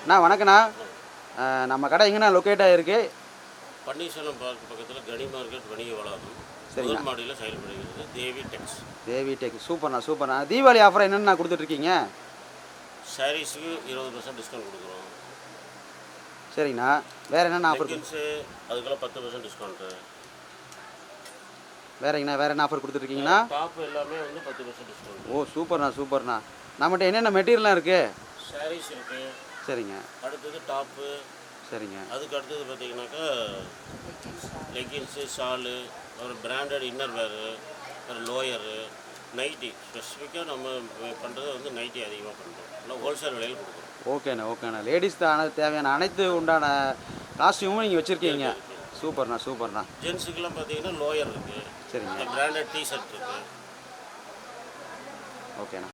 அண்ணா வணக்கண்ணா. நம்ம கடை எங்கண்ணா லொக்கேட் ஆகிருக்கு? பன்னீர்செல்வம் பார்க் பக்கத்தில் கனி மார்க்கெட் வணிக வளாகம் சரிண்ணா. முதல் மாடியில் செயல்படுகிறது தேவி டெக்ஸ். தேவி டெக் சூப்பர்ண்ணா சூப்பர்ண்ணா. தீபாவளி ஆஃபர் என்னென்னா கொடுத்துட்ருக்கீங்க? சாரீஸுக்கு 20% டிஸ்கவுண்ட் கொடுக்குறோம். சரிங்கண்ணா. வேறு என்னென்ன ஆஃபர்? லெகின்ஸு அதுக்கெல்லாம் 10% டிஸ்கவுண்ட்டு. வேறங்கண்ணா வேறு என்ன ஆஃபர் கொடுத்துட்ருக்கீங்கண்ணா? டாப் எல்லாமே வந்து 10% டிஸ்கவுண்ட். ஓ சூப்பர்ண்ணா சூப்பர்ண்ணா. நம்மகிட்ட என்னென்ன மெட்டீரியல்லாம் இருக்குது? சாரீஸ் இருக்குது. சரிங்க. அடுத்தது டாப்பு. சரிங்க. அதுக்கு அடுத்தது பார்த்தீங்கன்னாக்கா லெகின்ஸு, ஷாலு, ஒரு பிராண்டட் இன்னர் வேரு, ஒரு லோயரு, நைட்டி. ஸ்பெசிஃபிக்காக நம்ம பண்ணுறது வந்து நைட்டி அதிகமாக பண்ணுறோம். இல்லை ஹோல்சேல் விலையில் கொடுக்குறோம். ஓகேண்ணா. லேடிஸ் தேவையான அனைத்து உண்டான காஸ்டியூமும் நீங்கள் வச்சுருக்கீங்க. சூப்பர்ண்ணா. ஜென்ஸுக்கெல்லாம் பார்த்தீங்கன்னா லோயர் இருக்குது. சரிங்க. பிராண்டட் டிஷர்ட் இருக்குது. ஓகேண்ணா.